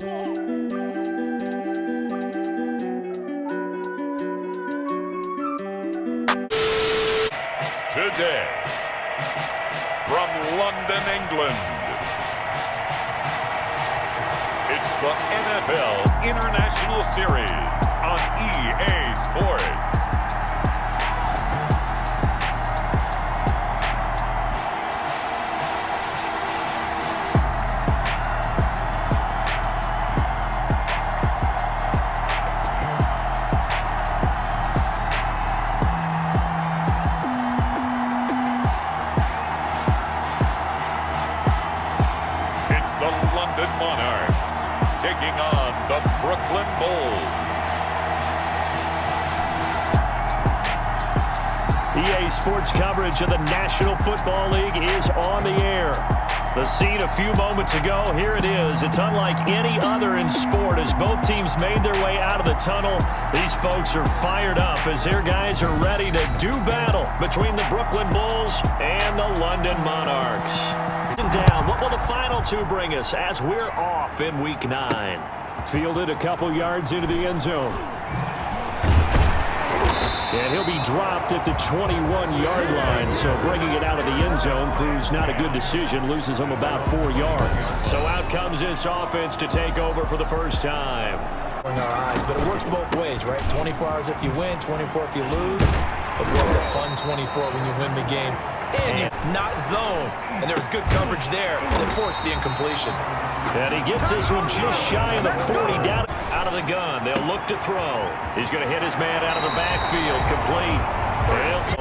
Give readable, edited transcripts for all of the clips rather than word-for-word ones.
Today, from London, England, it's the NFL International Series on EA Sports. It's the London Monarchs taking on the Brooklyn Bulls. EA Sports coverage of the National Football League is on the air. The scene a few moments ago, here it is. It's unlike any other in sport as both teams made their way out of the tunnel. These folks are fired up as their guys are ready to do battle between the Brooklyn Bulls and the London Monarchs. Down. What will the final two bring us as we're off in Week 9? Fielded a couple yards into the end zone. And he'll be dropped at the 21-yard line, so bringing it out of the end zone proves not a good decision, loses him about 4 yards. So out comes this offense to take over for the first time. In our eyes, but it works both ways, right? 24 hours if you win, 24 if you lose. But what's a fun 24 when you win the game? And you're not zone. And there was good coverage there that forced the incompletion. And he gets this one just shy of the 40 down out of the gun. They'll look to throw. He's going to hit his man out of the backfield. Complete.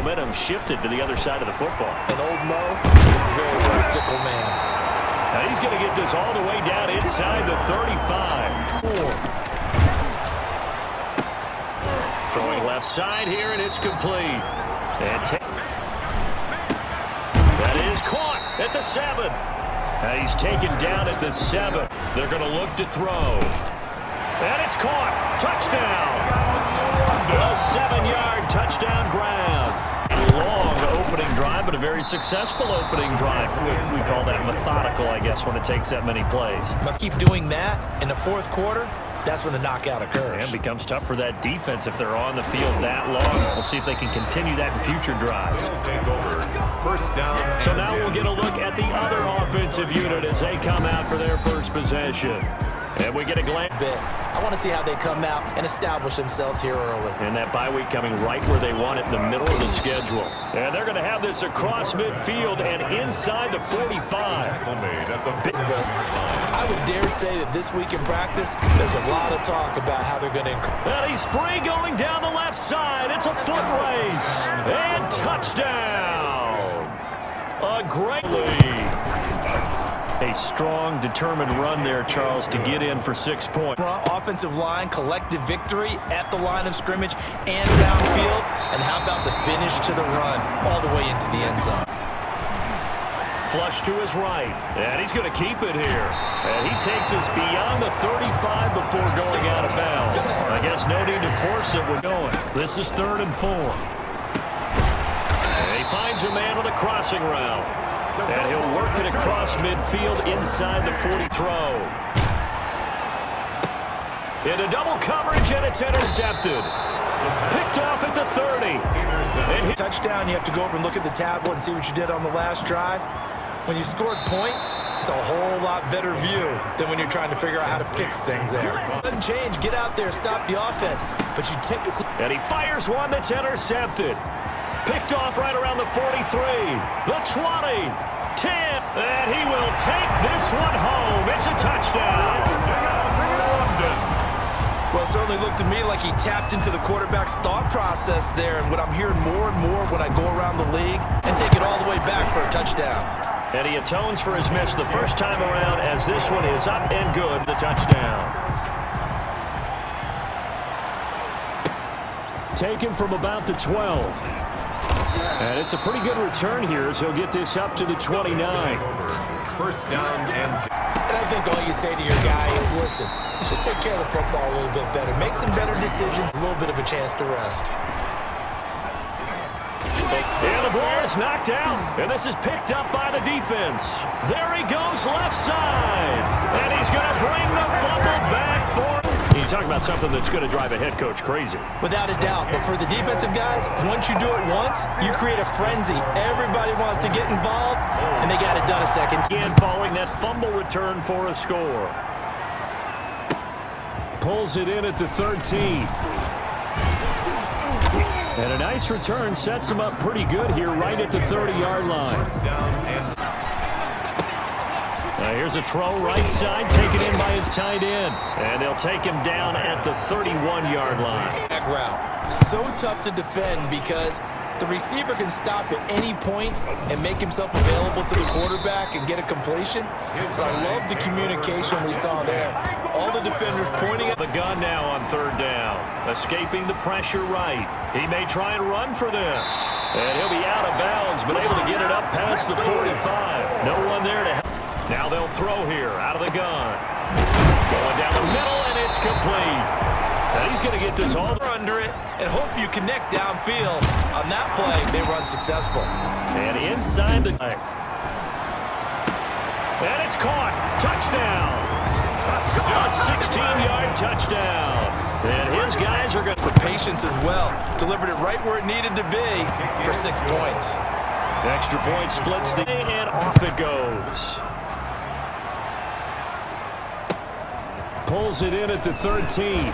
Momentum shifted to the other side of the football. And old Mo is a very, very fickle man. Now he's going to get this all the way down inside the 35. Throwing left side here, and it's complete. And that is caught at the 7. Now he's taken down at the 7. They're going to look to throw. And it's caught. Touchdown. A 7-yard touchdown grab. A long opening drive, but a very successful opening drive. We call that methodical, I guess, when it takes that many plays. Now keep doing that in the fourth quarter. That's when the knockout occurs. And it becomes tough for that defense if they're on the field that long. We'll see if they can continue that in future drives. Take over. First down. So now we'll get a look at the other offensive unit as they come out for their first possession. And we get a glance. I want to see how they come out and establish themselves here early. And that bye week coming right where they want it in the middle of the schedule. And they're going to have this across midfield and inside the 45. But I would dare say that this week in practice, there's a lot of talk about how they're going to increase. And he's free going down the left side. It's a foot race. And touchdown. A great lead. A strong, determined run there, Charles, to get in for 6 points. Front offensive line, collective victory at the line of scrimmage and downfield. And how about the finish to the run all the way into the end zone? Flush to his right, and he's going to keep it here. And he takes us beyond the 35 before going out of bounds. I guess no need to force it. We're going. This is 3rd and 4. And he finds a man on a crossing route. And he'll work it across midfield inside the 40 throw. Into double coverage, and it's intercepted. Picked off at the 30. And touchdown, you have to go over and look at the tablet and see what you did on the last drive. When you scored points, it's a whole lot better view than when you're trying to figure out how to fix things there. Doesn't change. Get out there, stop the offense. But you typically... And he fires one that's intercepted. Picked off right around the 43, the 20, 10, and he will take this one home. It's a touchdown. Well, it certainly looked to me like he tapped into the quarterback's thought process there, and what I'm hearing more and more when I go around the league and take it all the way back for a touchdown. And he atones for his miss the first time around as this one is up and good, the touchdown. Taken from about the 12. And it's a pretty good return here as he'll get this up to the 29. First down and I think all you say to your guy is, listen, let's just take care of the football a little bit better. Make some better decisions, a little bit of a chance to rest. And the ball is knocked out, and this is picked up by the defense. There he goes left side, and he's going to bring the fumble talk about something that's going to drive a head coach crazy. Without a doubt. But for the defensive guys, once you do it once, you create a frenzy. Everybody wants to get involved, and they got it done a second. Again, following that fumble return for a score. Pulls it in at the 13. And a nice return sets him up pretty good here right at the 30-yard line. Now here's a throw right side, taken in by his tight end. And they'll take him down at the 31-yard line. Back route. So tough to defend because the receiver can stop at any point and make himself available to the quarterback and get a completion. But I love the communication we saw there. All the defenders pointing at the gun now on third down. Escaping the pressure right. He may try and run for this. And he'll be out of bounds, but able to get it up past the 45. No one there to help. Now they'll throw here out of the gun. Going down the middle, and it's complete. And he's going to get this all under it and hope you connect downfield. On that play, they were unsuccessful. And inside the... And it's caught. Touchdown. A 16-yard touchdown. And his guys are going for patience as well. Delivered it right where it needed to be for 6 points. Extra point splits the... And off it goes. Pulls it in at the 13.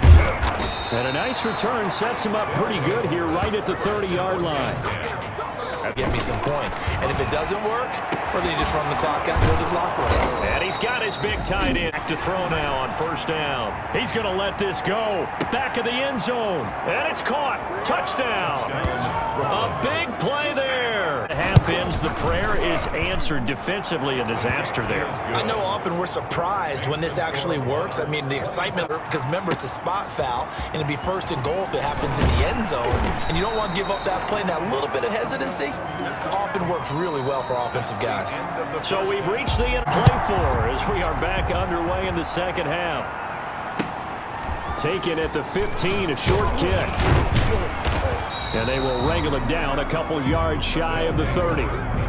And a nice return sets him up pretty good here right at the 30-yard line. Get me some points. And if it doesn't work, well, then you just run the clock out and go to the locker room. And he's got his big tight end to throw now on first down. He's going to let this go. Back of the end zone. And it's caught. Touchdown. A big play there. Half ends, the prayer is answered. Defensively, a disaster there. I know often we're surprised when this actually works. I mean, the excitement, because remember, it's a spot foul, and it'd be first and goal if it happens in the end zone. And you don't want to give up that play. Now, a little bit of hesitancy often works really well for offensive guys. So we've reached the end of play 4 as we are back underway in the second half. Taken at the 15, a short kick. And they will wrangle it down a couple yards shy of the 30.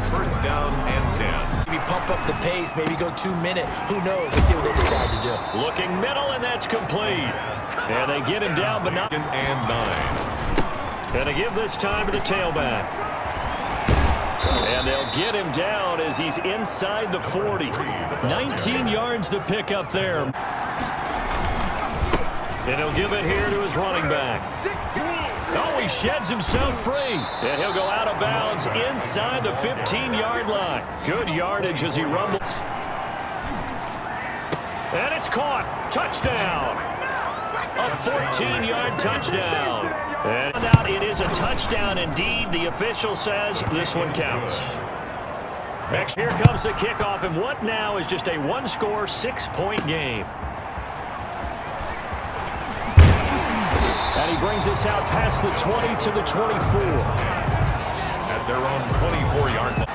First down and 10. Maybe pump up the pace, maybe go 2 minute. Who knows? Let's see what they decide to do. Looking middle, and that's complete. And they get him down, but not. And 9. And they give this time to the tailback. And they'll get him down as he's inside the 40. 19 yards to pick up there. And he'll give it here to his running back. Oh, he sheds himself free. And he'll go out of bounds inside the 15-yard line. Good yardage as he rumbles. And it's caught. Touchdown. A 14-yard touchdown. And out, it is a touchdown indeed. The official says this one counts. Next, here comes the kickoff, and what now is just a one-score, 6-point game. And he brings us out past the 20 to the 24. At their own 24-yard line.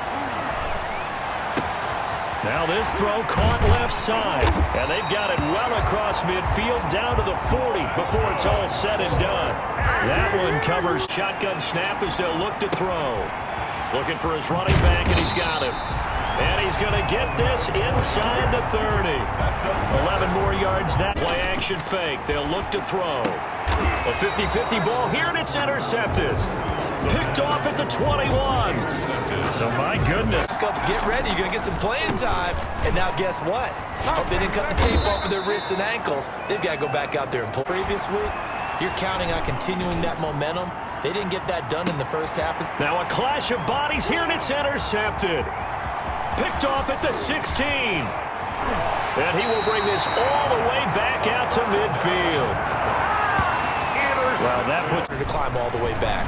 Now this throw caught left side. And they've got it well across midfield down to the 40 before it's all said and done. That one covers shotgun snap as they'll look to throw. Looking for his running back, and he's got him. And he's going to get this inside the 30. 11 more yards. That play action fake. They'll look to throw. A 50-50 ball here, and it's intercepted. Picked off at the 21. So, my goodness. Backups, get ready. You're going to get some playing time. And now guess what? Hope they didn't cut the tape off of their wrists and ankles. They've got to go back out there and play. Previous week, you're counting on continuing that momentum. They didn't get that done in the first half. Now a clash of bodies here, and it's intercepted. Picked off at the 16. And he will bring this all the way back out to midfield. Well, that puts her to climb all the way back.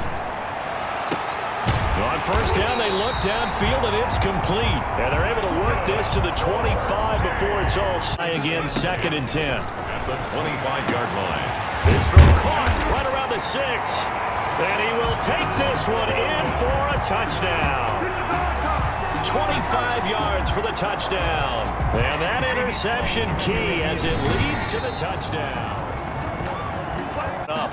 On first down, they look downfield, and it's complete. And they're able to work this to the 25 before it's all again, 2nd and 10. At the 25-yard line. This throw caught right around the 6. And he will take this one in for a touchdown. 25 yards for the touchdown. And that interception key as it leads to the touchdown. Up.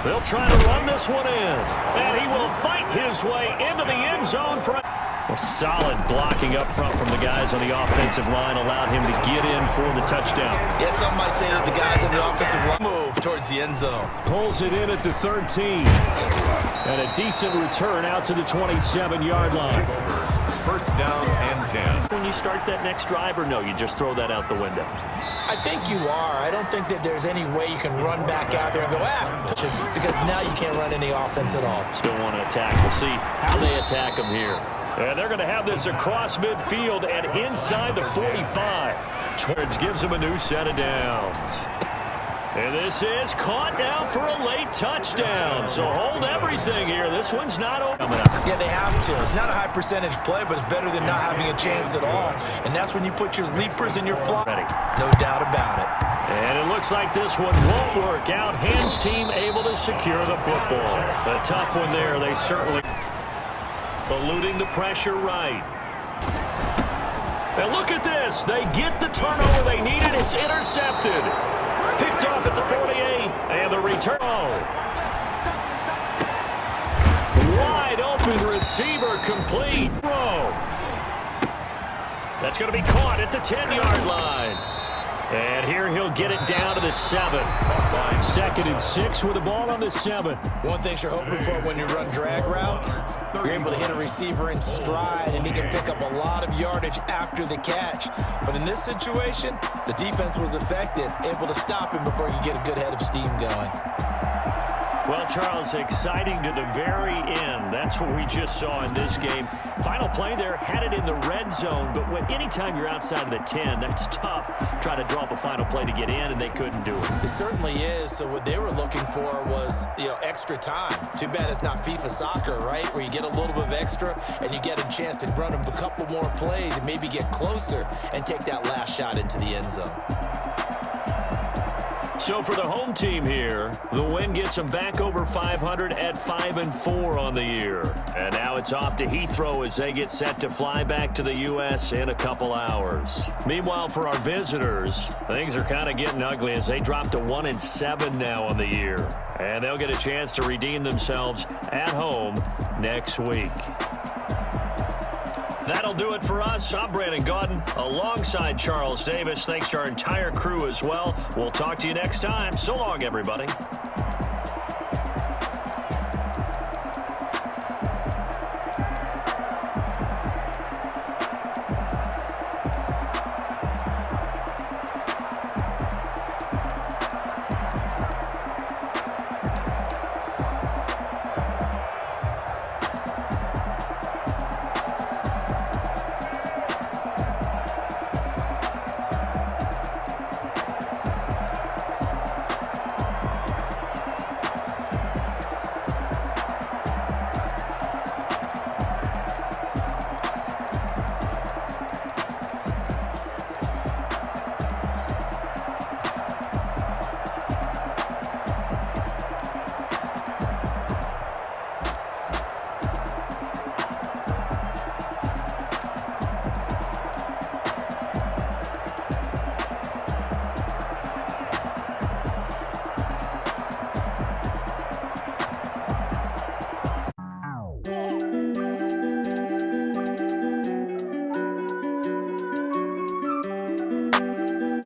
They'll try to run this one in. And he will fight his way into the end zone for Well, solid blocking up front from the guys on the offensive line allowed him to get in for the touchdown. Yeah, some might say that the guys on the offensive line move towards the end zone. Pulls it in at the 13. And a decent return out to the 27-yard line. First down and 10. When you start that next drive, or no, you just throw that out the window? I think you are. I don't think that there's any way you can run back out there and go, just because now you can't run any offense at all. Still want to attack. We'll see how they attack them here. And they're going to have this across midfield and inside the 45. Schwartz gives them a new set of downs. And this is caught now for a late touchdown. So hold everything here. This one's not over. Yeah, they have to. It's not a high percentage play, but it's better than not having a chance at all. And that's when you put your leapers and your fly. No doubt about it. And it looks like this one won't work out. Hans team able to secure the football. A tough one there. They certainly eluding the pressure right. And look at this. They get the turnover they needed. It's intercepted. Picked off at the 48, and the return. Wide open receiver complete. That's going to be caught at the 10-yard line. And here he'll get it down to the 7. 2nd and 6 with the ball on the 7. One thing you're hoping for when you run drag routes, you're able to hit a receiver in stride, and he can pick up a lot of yardage after the catch. But in this situation, the defense was effective, able to stop him before he could get a good head of steam going. Well, Charles, exciting to the very end. That's what we just saw in this game. Final play there, had it in the red zone, but anytime you're outside of the 10, that's tough. Try to draw up a final play to get in, and they couldn't do it. It certainly is. So what they were looking for was, extra time. Too bad it's not FIFA soccer, right, where you get a little bit of extra, and you get a chance to run a couple more plays and maybe get closer and take that last shot into the end zone. So for the home team here, the win gets them back over 500 at 5-4 on the year. And now it's off to Heathrow as they get set to fly back to the U.S. in a couple hours. Meanwhile, for our visitors, things are kind of getting ugly as they drop to 1-7 now on the year. And they'll get a chance to redeem themselves at home next week. That'll do it for us. I'm Brandon Gaudin alongside Charles Davis. Thanks to our entire crew as well. We'll talk to you next time. So long, everybody.